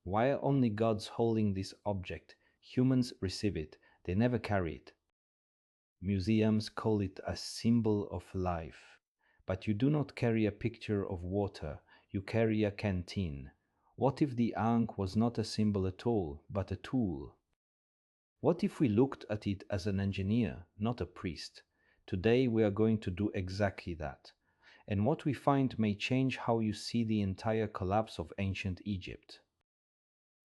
Why are only gods holding this object? Humans receive it, they never carry it. Museums call it a symbol of life. But you do not carry a picture of water, you carry a canteen. What if the Ankh was not a symbol at all, but a tool? What if we looked at it as an engineer, not a priest? Today we are going to do exactly that. And what we find may change how you see the entire collapse of ancient Egypt.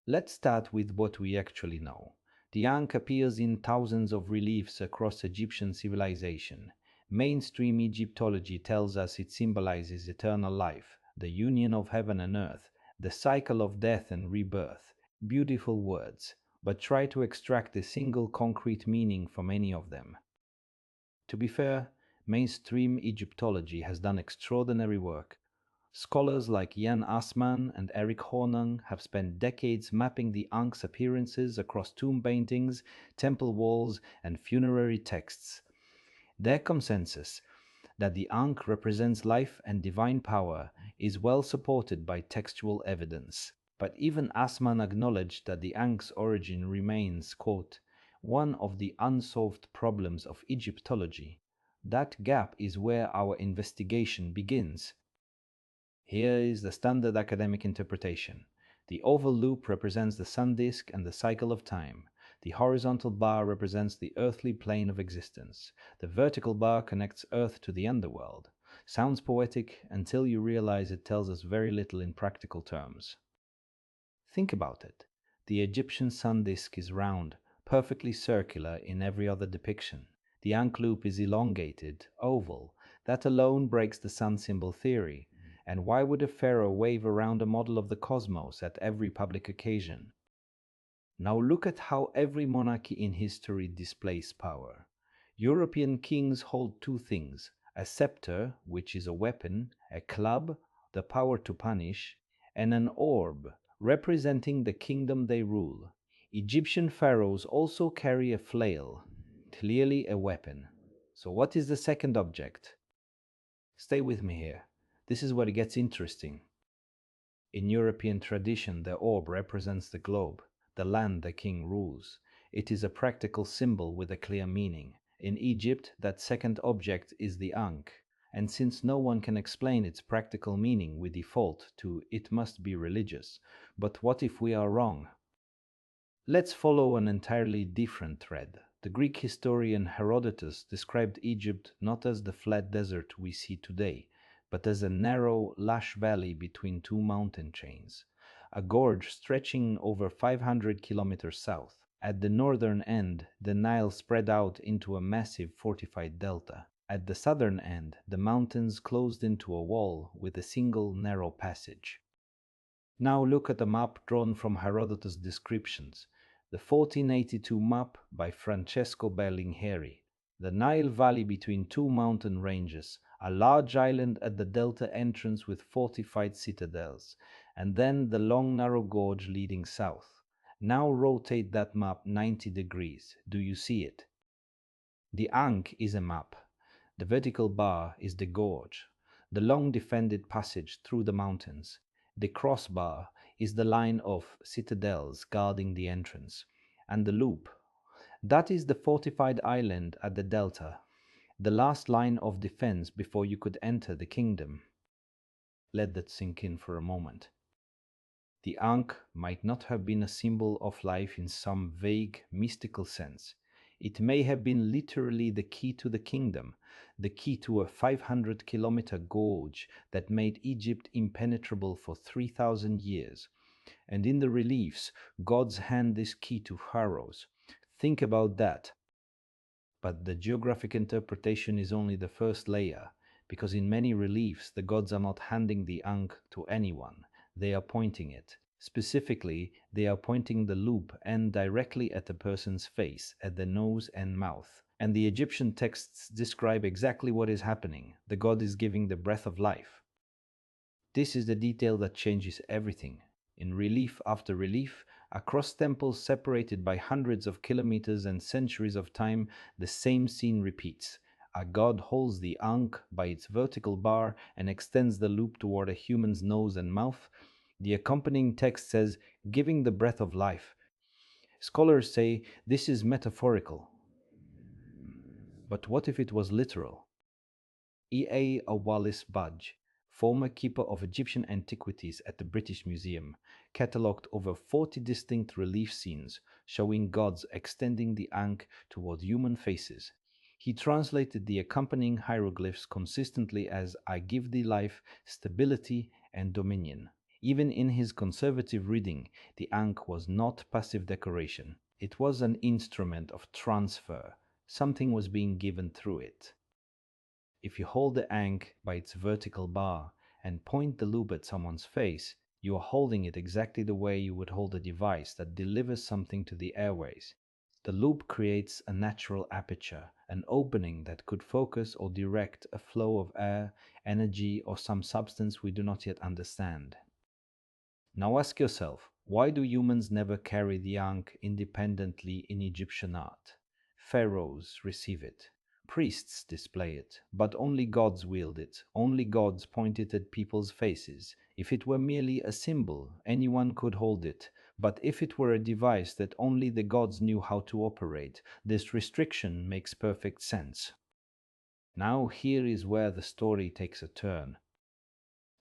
Let's start with what we actually know. The Ankh appears in thousands of reliefs across Egyptian civilization. Mainstream Egyptology tells us it symbolizes eternal life, the union of heaven and earth, the cycle of death and rebirth. Beautiful words, but try to extract a single concrete meaning from any of them. To be fair, mainstream Egyptology has done extraordinary work. Scholars like Jan Assmann and Eric Hornung have spent decades mapping the Ankh's appearances across tomb paintings, temple walls, and funerary texts. Their consensus that the Ankh represents life and divine power is well supported by textual evidence. But even Assmann acknowledged that the Ankh's origin remains, quote, one of the unsolved problems of Egyptology. That gap is where our investigation begins. Here is the standard academic interpretation. The oval loop represents the sun disk and the cycle of time. The horizontal bar represents the earthly plane of existence. The vertical bar connects Earth to the underworld. Sounds poetic until you realize it tells us very little in practical terms. Think about it. The Egyptian sun disk is round, perfectly circular in every other depiction. The Ankh loop is elongated, oval. That alone breaks the sun symbol theory. And why would a pharaoh wave around a model of the cosmos at every public occasion? Now look at how every monarchy in history displays power. European kings hold two things: a scepter, which is a weapon, a club, the power to punish, and an orb, representing the kingdom they rule. Egyptian pharaohs also carry a flail, clearly a weapon. So what is the second object? Stay with me here. This is where it gets interesting. In European tradition, the orb represents the globe, the land the king rules. It is a practical symbol with a clear meaning. In Egypt, that second object is the Ankh, and since no one can explain its practical meaning, we default to it must be religious. But what if we are wrong? Let's follow an entirely different thread. The Greek historian Herodotus described Egypt not as the flat desert we see today, but as a narrow, lush valley between two mountain chains, a gorge stretching over 500 kilometers south. At the northern end, the Nile spread out into a massive fortified delta. At the southern end, the mountains closed into a wall with a single narrow passage. Now look at a map drawn from Herodotus' descriptions. The 1482 map by Francesco Berlinghieri. The Nile Valley between two mountain ranges, a large island at the delta entrance with fortified citadels, and then the long narrow gorge leading south. Now rotate that map 90 degrees. Do you see it? The Ankh is a map. The vertical bar is the gorge, the long defended passage through the mountains. The crossbar is the line of citadels guarding the entrance, and the loop, that is the fortified island at the delta, the last line of defense before you could enter the kingdom. Let that sink in for a moment. The Ankh might not have been a symbol of life in some vague, mystical sense. It may have been literally the key to the kingdom, the key to a 500-kilometer gorge that made Egypt impenetrable for 3,000 years. And in the reliefs, gods hand this key to pharaohs. Think about that. But the geographic interpretation is only the first layer, because in many reliefs the gods are not handing the Ankh to anyone, they are pointing it. Specifically, they are pointing the loop end directly at the person's face, at the nose and mouth. And the Egyptian texts describe exactly what is happening. The god is giving the breath of life. This is the detail that changes everything. In relief after relief, across temples separated by hundreds of kilometers and centuries of time, the same scene repeats. A god holds the Ankh by its vertical bar and extends the loop toward a human's nose and mouth. The accompanying text says, giving the breath of life. Scholars say this is metaphorical. But what if it was literal? E.A. Wallis Budge, former keeper of Egyptian antiquities at the British Museum, catalogued over 40 distinct relief scenes showing gods extending the Ankh toward human faces. He translated the accompanying hieroglyphs consistently as I give thee life, stability, and dominion. Even in his conservative reading, the Ankh was not passive decoration. It was an instrument of transfer. Something was being given through it. If you hold the Ankh by its vertical bar and point the loop at someone's face, you are holding it exactly the way you would hold a device that delivers something to the airways. The loop creates a natural aperture, an opening that could focus or direct a flow of air, energy, or some substance we do not yet understand. Now ask yourself, why do humans never carry the Ankh independently in Egyptian art? Pharaohs receive it. Priests display it, but only gods wield it. Only gods point it at people's faces. If it were merely a symbol, anyone could hold it. But if it were a device that only the gods knew how to operate, this restriction makes perfect sense. Now here is where the story takes a turn.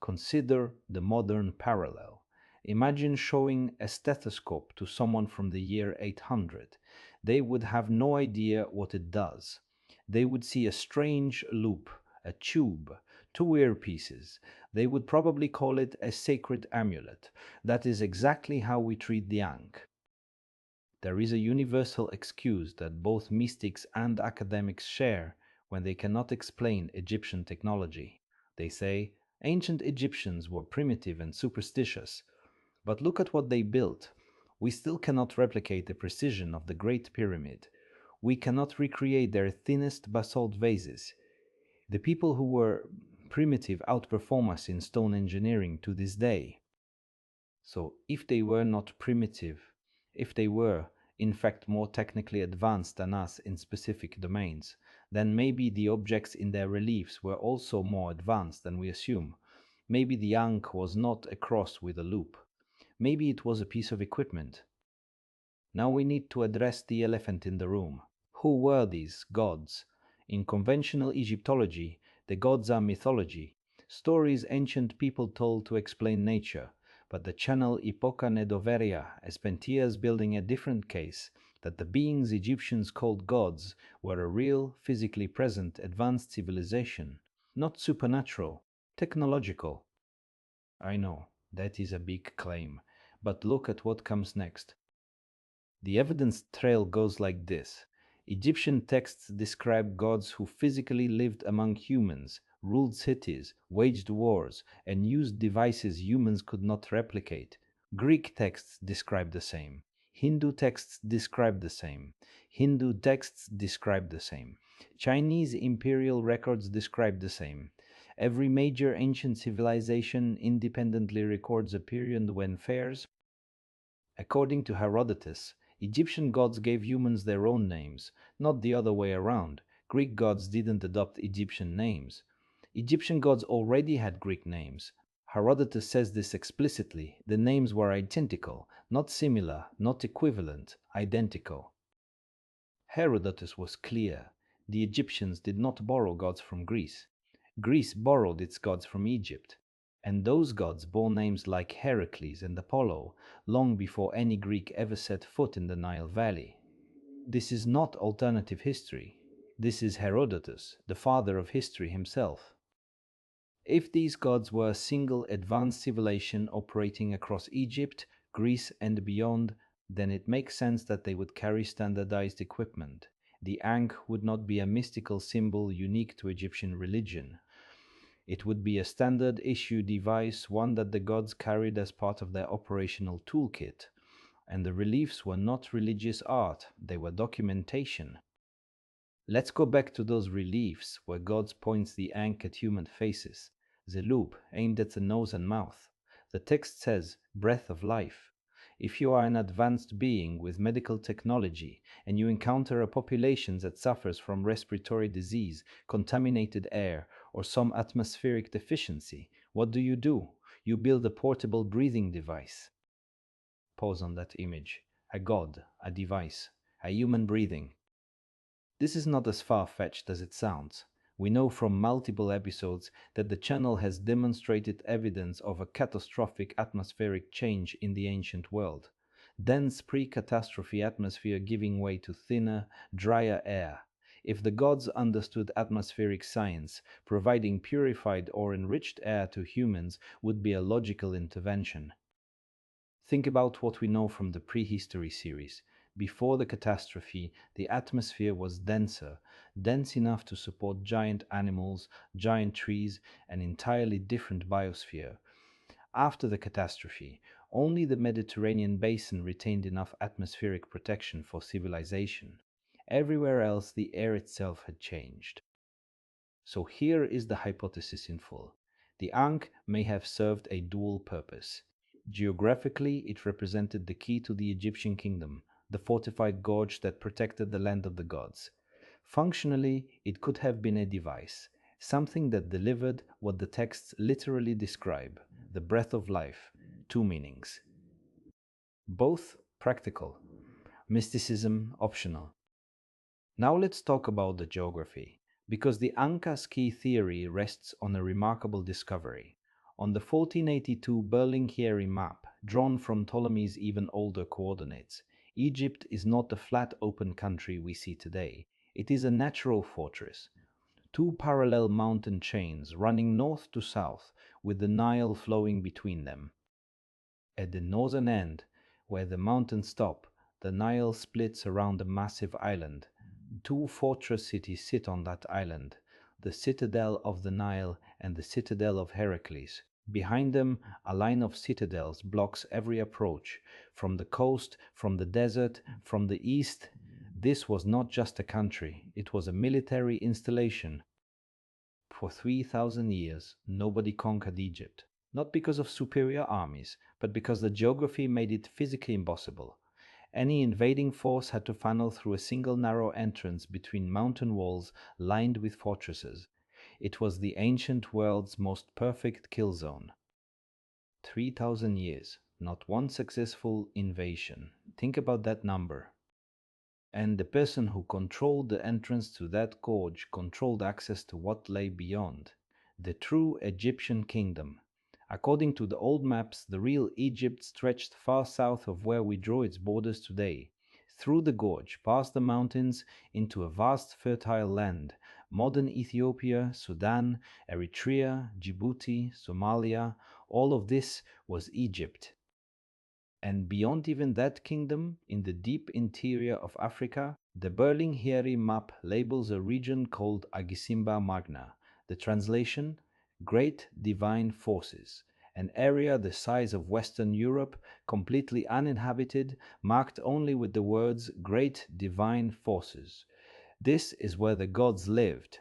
Consider the modern parallel. Imagine showing a stethoscope to someone from the year 800. They would have no idea what it does. They would see a strange loop, a tube, two earpieces. They would probably call it a sacred amulet. That is exactly how we treat the Ankh. There is a universal excuse that both mystics and academics share when they cannot explain Egyptian technology. They say, ancient Egyptians were primitive and superstitious, but look at what they built. We still cannot replicate the precision of the Great Pyramid. We cannot recreate their thinnest basalt vases. The people who were primitive outperform us in stone engineering to this day. So if they were not primitive, if they were, in fact, more technically advanced than us in specific domains, then maybe the objects in their reliefs were also more advanced than we assume. Maybe the Ankh was not a cross with a loop. Maybe it was a piece of equipment. Now we need to address the elephant in the room. Who were these gods? In conventional Egyptology, the gods are mythology, stories ancient people told to explain nature. But the channel Epoca Nedoveria spent years building a different case, that the beings Egyptians called gods were a real, physically present, advanced civilization, not supernatural, technological. I know, that is a big claim, but look at what comes next. The evidence trail goes like this. Egyptian texts describe gods who physically lived among humans, ruled cities, waged wars, and used devices humans could not replicate. Greek texts describe the same. Hindu texts describe the same. Hindu texts describe the same. Chinese imperial records describe the same. Every major ancient civilization independently records a period when fairs. According to Herodotus, Egyptian gods gave humans their own names, not the other way around. Greek gods didn't adopt Egyptian names. Egyptian gods already had Greek names. Herodotus says this explicitly. The names were identical, not similar, not equivalent, identical. Herodotus was clear. The Egyptians did not borrow gods from Greece. Greece borrowed its gods from Egypt. And those gods bore names like Heracles and Apollo long before any Greek ever set foot in the Nile Valley. This is not alternative history. This is Herodotus, the father of history himself. If these gods were a single advanced civilization operating across Egypt, Greece, and beyond, then it makes sense that they would carry standardized equipment. The Ankh would not be a mystical symbol unique to Egyptian religion. It would be a standard issue device, one that the gods carried as part of their operational toolkit. And the reliefs were not religious art, they were documentation. Let's go back to those reliefs where gods points the Ankh at human faces, the loop aimed at the nose and mouth. The text says, breath of life. If you are an advanced being with medical technology and you encounter a population that suffers from respiratory disease, contaminated air, or some atmospheric deficiency, what do? You build a portable breathing device. Pause on that image. A god, a device, a human breathing. This is not as far-fetched as it sounds. We know from multiple episodes that the channel has demonstrated evidence of a catastrophic atmospheric change in the ancient world. Dense pre-catastrophe atmosphere giving way to thinner, drier air. If the gods understood atmospheric science, providing purified or enriched air to humans would be a logical intervention. Think about what we know from the prehistory series. Before the catastrophe, the atmosphere was denser, dense enough to support giant animals, giant trees, an entirely different biosphere. After the catastrophe, only the Mediterranean basin retained enough atmospheric protection for civilization. Everywhere else, the air itself had changed. So here is the hypothesis in full. The Ankh may have served a dual purpose. Geographically, it represented the key to the Egyptian kingdom, the fortified gorge that protected the land of the gods. Functionally, it could have been a device, something that delivered what the texts literally describe, the breath of life, two meanings. Both practical, mysticism optional. Now let's talk about the geography, because the Anka's key theory rests on a remarkable discovery. On the 1482 Berlinghieri map, drawn from Ptolemy's even older coordinates, Egypt is not the flat open country we see today. It is a natural fortress. Two parallel mountain chains running north to south, with the Nile flowing between them. At the northern end, where the mountains stop, the Nile splits around a massive island. Two fortress cities sit on that island, the citadel of the Nile and the citadel of Heracles. Behind them, a line of citadels blocks every approach, from the coast, from the desert, from the east. This was not just a country, it was a military installation. For 3,000 years, nobody conquered Egypt, not because of superior armies, but because the geography made it physically impossible. Any invading force had to funnel through a single narrow entrance between mountain walls lined with fortresses. It was the ancient world's most perfect kill zone. 3,000 years, not one successful invasion. Think about that number. And the person who controlled the entrance to that gorge controlled access to what lay beyond. The true Egyptian kingdom. According to the old maps, the real Egypt stretched far south of where we draw its borders today, through the gorge, past the mountains, into a vast fertile land. Modern Ethiopia, Sudan, Eritrea, Djibouti, Somalia, all of this was Egypt. And beyond even that kingdom, in the deep interior of Africa, the Berlinghieri map labels a region called Agisimba Magna. The translation, Great Divine Forces, an area the size of Western Europe, completely uninhabited, marked only with the words Great Divine Forces. This is where the gods lived.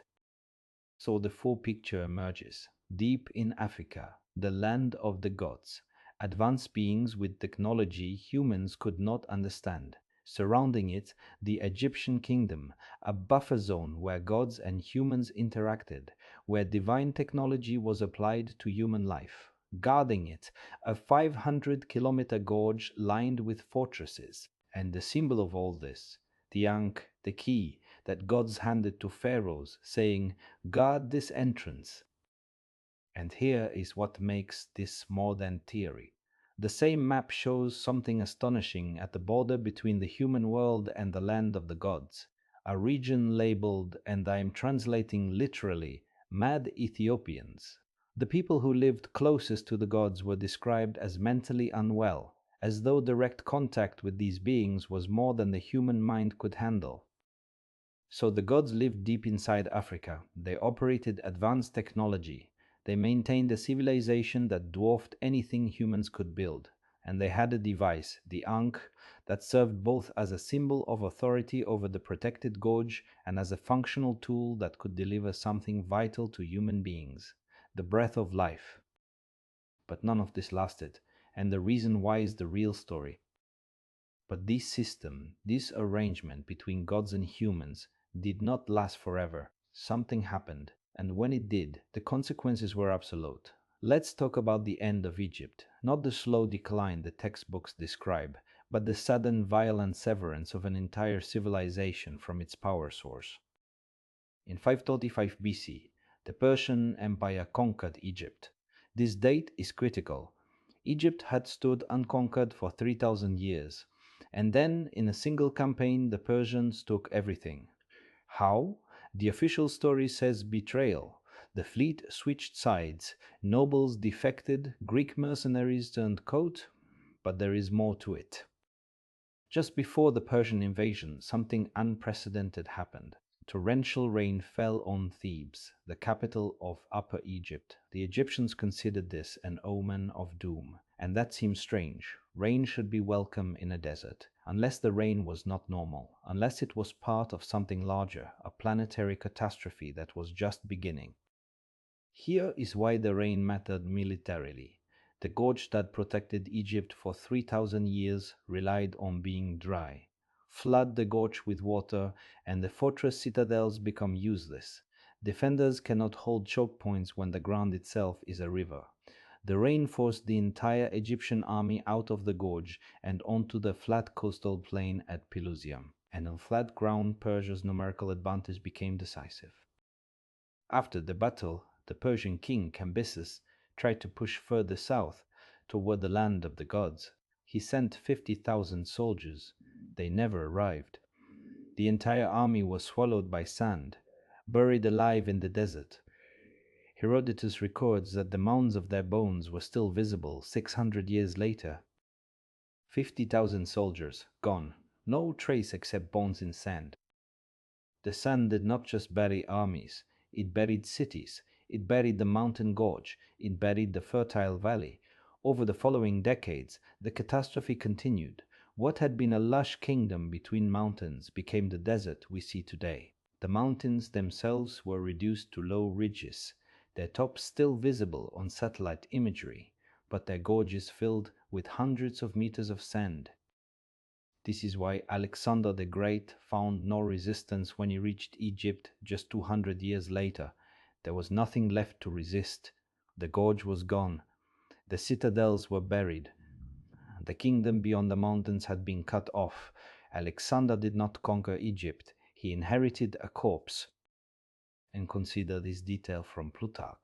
So the full picture emerges. Deep in Africa, the land of the gods, advanced beings with technology humans could not understand. Surrounding it, the Egyptian kingdom, a buffer zone where gods and humans interacted, where divine technology was applied to human life. Guarding it, a 500-kilometer gorge lined with fortresses. And the symbol of all this, the Ankh, the key that gods handed to pharaohs, saying, "Guard this entrance." And here is what makes this more than theory. The same map shows something astonishing at the border between the human world and the land of the gods. A region labeled, and I am translating literally, mad Ethiopians. The people who lived closest to the gods were described as mentally unwell, as though direct contact with these beings was more than the human mind could handle. So the gods lived deep inside Africa. They operated advanced technology. They maintained a civilization that dwarfed anything humans could build. And they had a device, the Ankh, that served both as a symbol of authority over the protected gorge and as a functional tool that could deliver something vital to human beings, the breath of life. But none of this lasted, and the reason why is the real story. But this system, this arrangement between gods and humans, did not last forever. Something happened, and when it did, the consequences were absolute. Let's talk about the end of Egypt, not the slow decline the textbooks describe, but the sudden violent severance of an entire civilization from its power source. In 535 BC, the Persian Empire conquered Egypt. This date is critical. Egypt had stood unconquered for 3,000 years, and then, in a single campaign, the Persians took everything. How? The official story says betrayal. The fleet switched sides, nobles defected, Greek mercenaries turned coat, but there is more to it. Just before the Persian invasion, something unprecedented happened. Torrential rain fell on Thebes, the capital of Upper Egypt. The Egyptians considered this an omen of doom, and that seems strange. Rain should be welcome in a desert, unless the rain was not normal, unless it was part of something larger, a planetary catastrophe that was just beginning. Here is why the rain mattered militarily. The gorge that protected Egypt for 3,000 years relied on being dry. Flood the gorge with water, and the fortress citadels become useless. Defenders cannot hold choke points when the ground itself is a river. The rain forced the entire Egyptian army out of the gorge and onto the flat coastal plain at Pelusium, and on flat ground Persia's numerical advantage became decisive. After the battle, the Persian king Cambyses tried to push further south toward the land of the gods. He sent 50,000 soldiers. They never arrived. The entire army was swallowed by sand, buried alive in the desert. Herodotus records that the mounds of their bones were still visible 600 years later. 50,000 soldiers gone, no trace except bones in sand. The sand did not just bury armies, it buried cities, it buried the mountain gorge, it buried the fertile valley. Over the following decades, the catastrophe continued. What had been a lush kingdom between mountains became the desert we see today. The mountains themselves were reduced to low ridges, their tops still visible on satellite imagery, but their gorges filled with hundreds of meters of sand. This is why Alexander the Great found no resistance when he reached Egypt just 200 years later. There was nothing left to resist. The gorge was gone. The citadels were buried. The kingdom beyond the mountains had been cut off. Alexander did not conquer Egypt. He inherited a corpse. And consider this detail from Plutarch.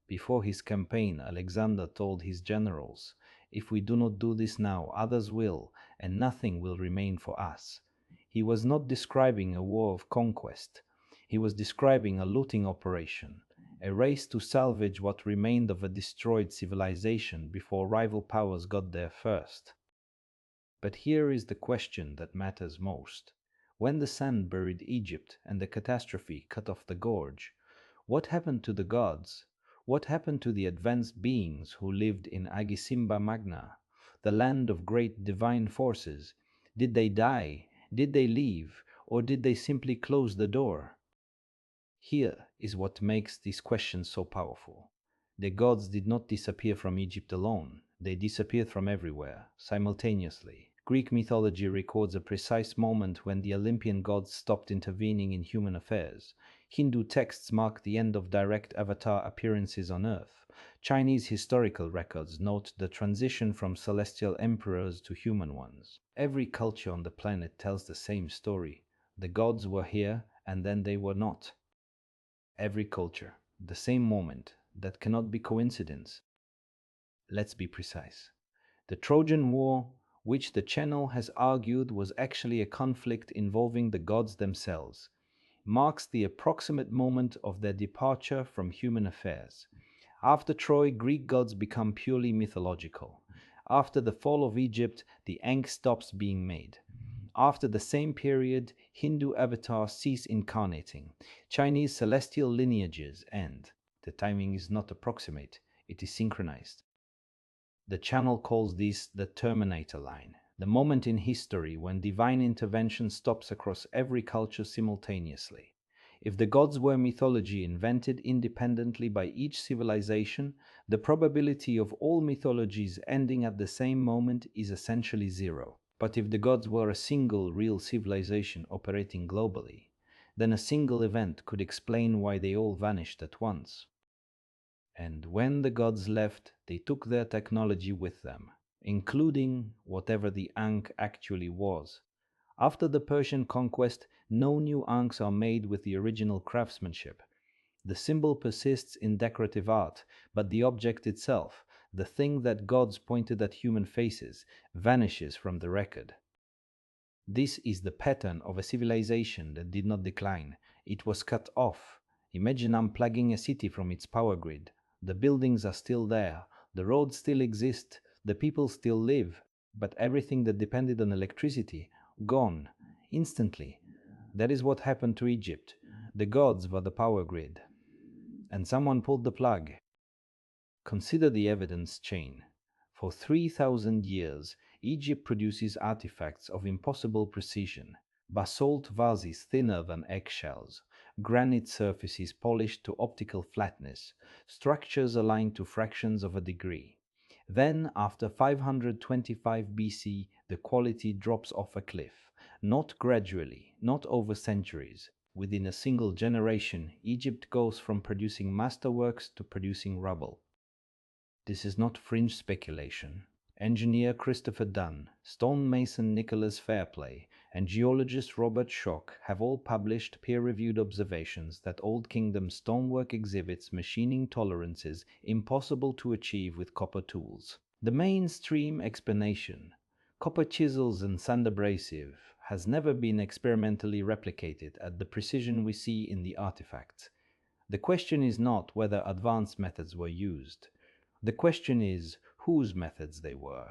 Before his campaign, Alexander told his generals, "If we do not do this now, others will, and nothing will remain for us." He was not describing a war of conquest. He was describing a looting operation, a race to salvage what remained of a destroyed civilization before rival powers got there first. But here is the question that matters most. When the sand buried Egypt and the catastrophe cut off the gorge, what happened to the gods? What happened to the advanced beings who lived in Agisimba Magna, the land of great divine forces? Did they die? Did they leave? Or did they simply close the door? Here is what makes these questions so powerful. The gods did not disappear from Egypt alone. They disappeared from everywhere, simultaneously. Greek mythology records a precise moment when the Olympian gods stopped intervening in human affairs. Hindu texts mark the end of direct avatar appearances on Earth. Chinese historical records note the transition from celestial emperors to human ones. Every culture on the planet tells the same story. The gods were here, and then they were not. Every culture, the same moment. That cannot be coincidence. Let's be precise. The Trojan War, which the Channel has argued was actually a conflict involving the gods themselves, marks the approximate moment of their departure from human affairs. After Troy, Greek gods become purely mythological. After the fall of Egypt, the Ankh stops being made. After the same period, Hindu avatars cease incarnating. Chinese celestial lineages end. The timing is not approximate, it is synchronized. The Channel calls this the Terminator line, the moment in history when divine intervention stops across every culture simultaneously. If the gods were mythology invented independently by each civilization, the probability of all mythologies ending at the same moment is essentially zero. But if the gods were a single real civilization operating globally, then a single event could explain why they all vanished at once. And when the gods left, they took their technology with them, including whatever the Ankh actually was. After the Persian conquest, no new Ankhs are made with the original craftsmanship. The symbol persists in decorative art, but the object itself, the thing that gods pointed at human faces, vanishes from the record. This is the pattern of a civilization that did not decline. It was cut off. Imagine unplugging a city from its power grid. The buildings are still there, the roads still exist, the people still live, but everything that depended on electricity, gone, instantly. That is what happened to Egypt. The gods were the power grid, and someone pulled the plug. Consider the evidence chain. For 3,000 years, Egypt produces artifacts of impossible precision. Basalt vases thinner than eggshells, granite surfaces polished to optical flatness, structures aligned to fractions of a degree. Then, after 525 BC, the quality drops off a cliff. Not gradually, not over centuries. Within a single generation, Egypt goes from producing masterworks to producing rubble. This is not fringe speculation. Engineer Christopher Dunn, stonemason Nicholas Fairplay, and geologist Robert Schoch have all published peer-reviewed observations that Old Kingdom stonework exhibits machining tolerances impossible to achieve with copper tools. The mainstream explanation, copper chisels and sand abrasive, has never been experimentally replicated at the precision we see in the artifacts. The question is not whether advanced methods were used. The question is whose methods they were.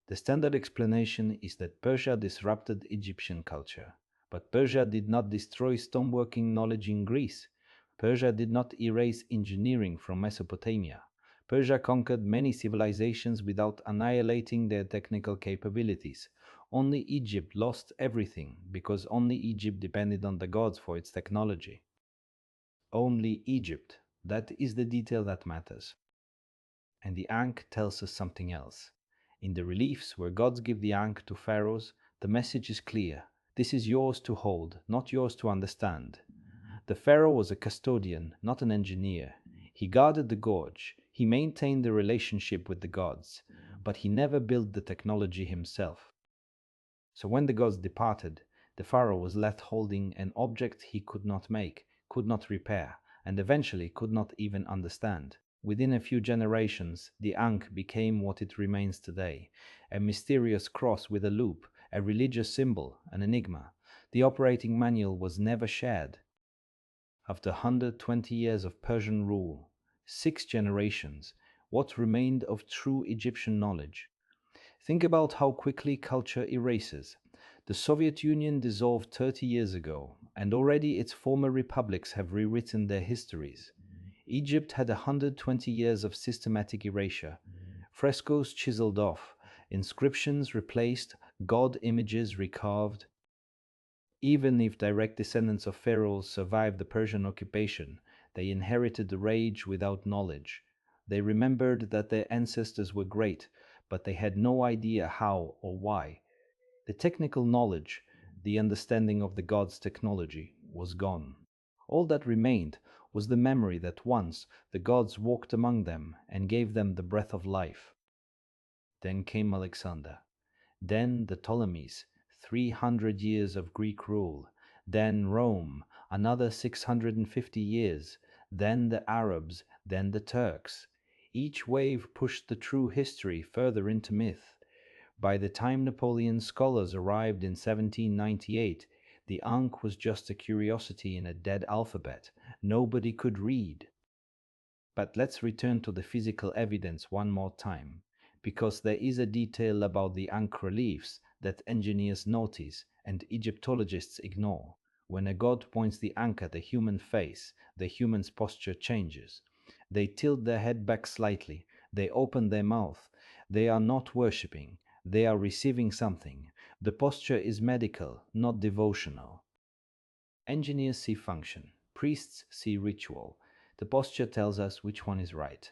The standard explanation is that Persia disrupted Egyptian culture, but Persia did not destroy stoneworking knowledge in Greece. Persia did not erase engineering from Mesopotamia. Persia conquered many civilizations without annihilating their technical capabilities. Only Egypt lost everything because only Egypt depended on the gods for its technology. Only Egypt. That is the detail that matters. And the Ankh tells us something else. In the reliefs where gods give the Ankh to pharaohs, the message is clear. This is yours to hold, not yours to understand. The pharaoh was a custodian, not an engineer. He guarded the gorge, he maintained the relationship with the gods, but he never built the technology himself. So when the gods departed, the pharaoh was left holding an object he could not make, could not repair, and eventually could not even understand. Within a few generations, the Ankh became what it remains today, a mysterious cross with a loop, a religious symbol, an enigma. The operating manual was never shared. After 120 years of Persian rule, 6 generations, what remained of true Egyptian knowledge? Think about how quickly culture erases. The Soviet Union dissolved 30 years ago, and already its former republics have rewritten their histories. Egypt had 120 years of systematic erasure. Frescoes chiseled off, inscriptions replaced, god images recarved. Even if direct descendants of pharaohs survived the Persian occupation, they inherited the rage without knowledge. They remembered that their ancestors were great, but they had no idea how or why. The technical knowledge, the understanding of the gods' technology, was gone. All that remained was the memory that once the gods walked among them and gave them the breath of life. Then came Alexander. Then the Ptolemies, 300 years of Greek rule. Then Rome, another 650 years. Then the Arabs, then the Turks. Each wave pushed the true history further into myth. By the time Napoleon's scholars arrived in 1798, the Ankh was just a curiosity in a dead alphabet. Nobody could read. But let's return to the physical evidence one more time, because there is a detail about the Ankh reliefs that engineers notice and Egyptologists ignore. When a god points the Ankh at a human face, the human's posture changes. They tilt their head back slightly, they open their mouth. They are not worshipping, they are receiving something. The posture is medical, not devotional. Engineers see function, priests see ritual. The posture tells us which one is right.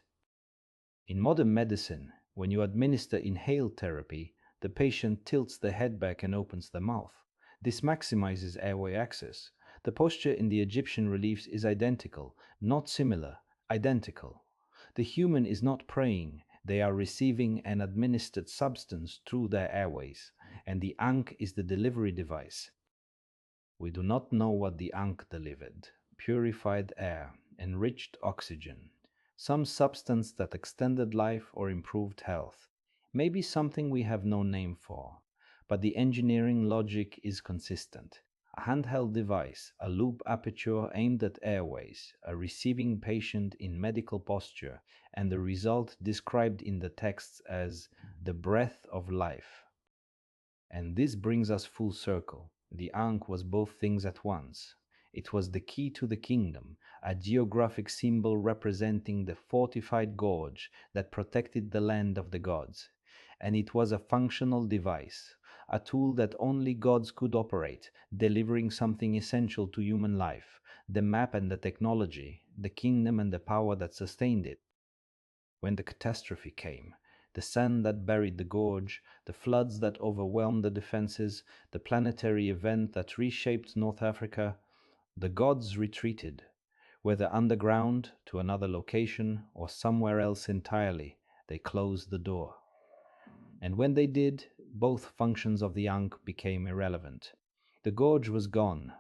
In modern medicine, when you administer inhaled therapy, the patient tilts the head back and opens the mouth. This maximizes airway access. The posture in the Egyptian reliefs is identical, not similar, identical. The human is not praying, they are receiving an administered substance through their airways, and the Ankh is the delivery device. We do not know what the Ankh delivered: purified air, enriched oxygen, some substance that extended life or improved health, maybe something we have no name for. But the engineering logic is consistent. A handheld device, a loop aperture aimed at airways, a receiving patient in medical posture, and the result described in the texts as the breath of life. And this brings us full circle. The Ankh was both things at once. It was the key to the kingdom, a geographic symbol representing the fortified gorge that protected the land of the gods. And it was a functional device, a tool that only gods could operate, delivering something essential to human life: the map and the technology, the kingdom and the power that sustained it. When the catastrophe came, the sand that buried the gorge, the floods that overwhelmed the defenses, the planetary event that reshaped North Africa, the gods retreated, whether underground to another location or somewhere else entirely. They closed the door. And when they did, both functions of the Ankh became irrelevant. The gorge was gone.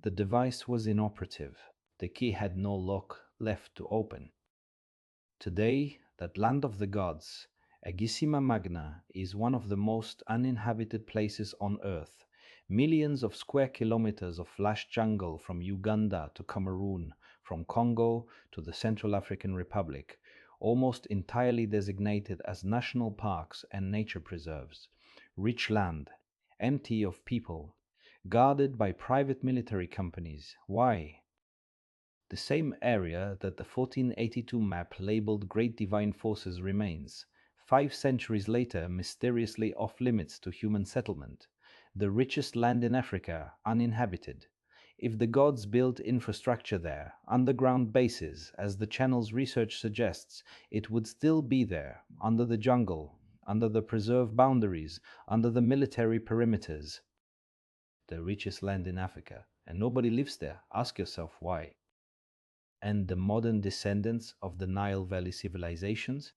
The device was inoperative. The key had no lock left to open. Today, that land of the gods, Aegissima Magna, is one of the most uninhabited places on Earth. Millions of square kilometers of lush jungle from Uganda to Cameroon, from Congo to the Central African Republic, almost entirely designated as national parks and nature preserves. Rich land, empty of people, guarded by private military companies. Why? The same area that the 1482 map labeled Great Divine Forces remains, 5 centuries later mysteriously off-limits to human settlement, the richest land in Africa uninhabited. If the gods built infrastructure there, underground bases, as the channel's research suggests, it would still be there, under the jungle, under the preserved boundaries, under the military perimeters. The richest land in Africa, and nobody lives there. Ask yourself why. And the modern descendants of the Nile Valley civilizations,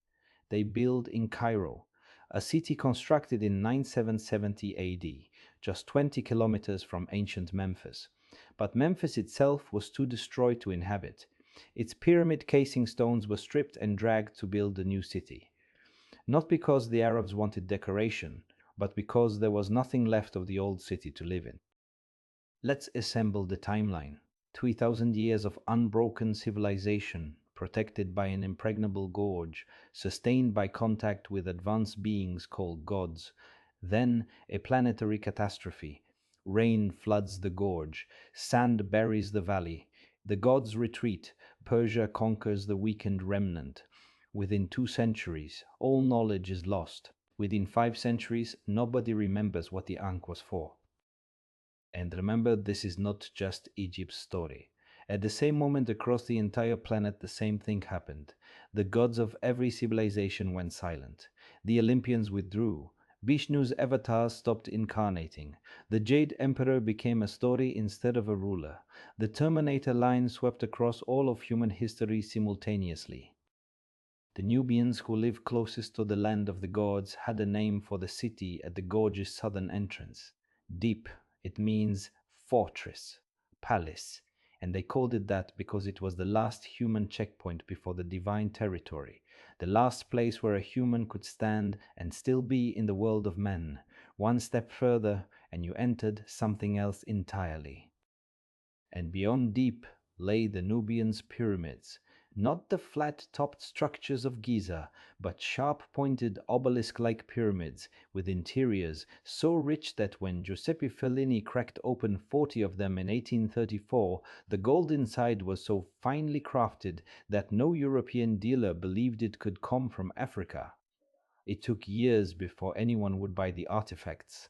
they build in Cairo, a city constructed in 9770 AD, just 20 kilometers from ancient Memphis. But Memphis itself was too destroyed to inhabit. Its pyramid casing stones were stripped and dragged to build the new city. Not because the Arabs wanted decoration, but because there was nothing left of the old city to live in. Let's assemble the timeline. 3,000 years of unbroken civilization, protected by an impregnable gorge, sustained by contact with advanced beings called gods. Then a planetary catastrophe. Rain floods the gorge, sand buries the valley. The gods retreat, Persia conquers the weakened remnant. Within 2 centuries, all knowledge is lost. Within 5 centuries, nobody remembers what the Ankh was for. And remember, this is not just Egypt's story. At the same moment across the entire planet, the same thing happened. The gods of every civilization went silent. The Olympians withdrew. Vishnu's avatar stopped incarnating. The Jade Emperor became a story instead of a ruler. The Terminator line swept across all of human history simultaneously. The Nubians who lived closest to the land of the gods had a name for the city at the gorge's southern entrance. Deep. It means fortress, palace, and they called it that because it was the last human checkpoint before the divine territory, the last place where a human could stand and still be in the world of men. One step further, and you entered something else entirely. And beyond Deep lay the Nubians' pyramids, not the flat-topped structures of Giza, but sharp-pointed obelisk-like pyramids with interiors so rich that when Giuseppe Fellini cracked open 40 of them in 1834, the gold inside was so finely crafted that no European dealer believed it could come from Africa. It took years before anyone would buy the artifacts.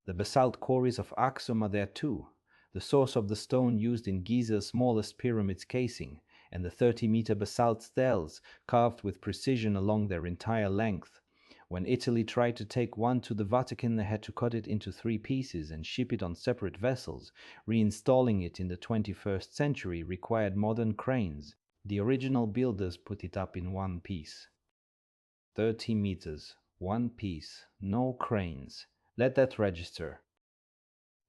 The basalt quarries of Aksum are there too, the source of the stone used in Giza's smallest pyramid's casing, and the 30-meter basalt stels carved with precision along their entire length. When Italy tried to take one to the Vatican, they had to cut it into 3 pieces and ship it on separate vessels. Reinstalling it in the 21st century required modern cranes. The original builders put it up in one piece. 30 meters, one piece, no cranes. Let that register.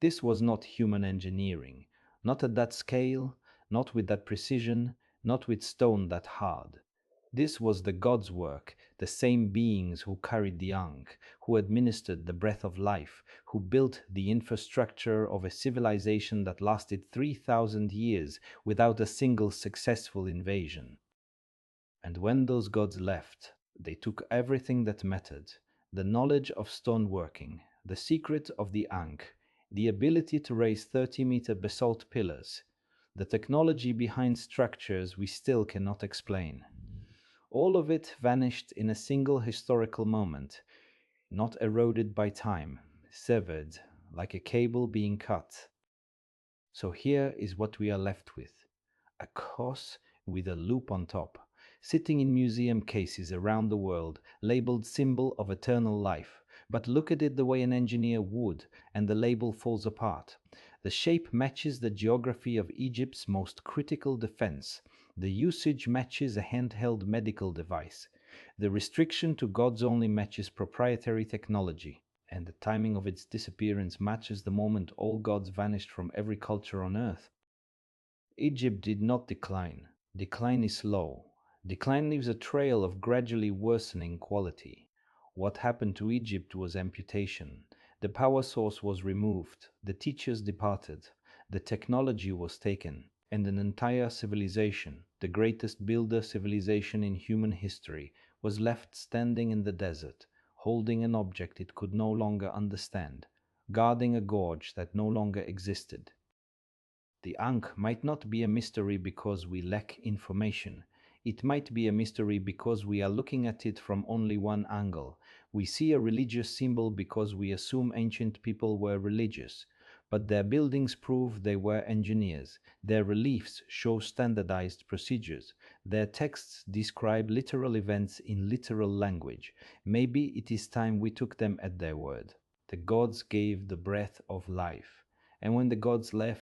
This was not human engineering, not at that scale, not with that precision, not with stone that hard. This was the God's work, the same beings who carried the Ankh, who administered the breath of life, who built the infrastructure of a civilization that lasted 3,000 years without a single successful invasion. And when those gods left, they took everything that mattered, the knowledge of stoneworking, the secret of the Ankh, the ability to raise 30-meter basalt pillars, the technology behind structures we still cannot explain. All of it vanished in a single historical moment, not eroded by time, severed, like a cable being cut. So here is what we are left with: a cross with a loop on top, sitting in museum cases around the world, labeled symbol of eternal life. But look at it the way an engineer would, and the label falls apart. The shape matches the geography of Egypt's most critical defense. The usage matches a handheld medical device. The restriction to gods only matches proprietary technology. And the timing of its disappearance matches the moment all gods vanished from every culture on earth. Egypt did not decline. Decline is slow. Decline leaves a trail of gradually worsening quality. What happened to Egypt was amputation. The power source was removed, the teachers departed, the technology was taken, and an entire civilization, the greatest builder civilization in human history, was left standing in the desert, holding an object it could no longer understand, guarding a gorge that no longer existed. The Ankh might not be a mystery because we lack information. It might be a mystery because we are looking at it from only one angle. We see a religious symbol because we assume ancient people were religious. But their buildings prove they were engineers. Their reliefs show standardized procedures. Their texts describe literal events in literal language. Maybe it is time we took them at their word. The gods gave the breath of life. And when the gods left,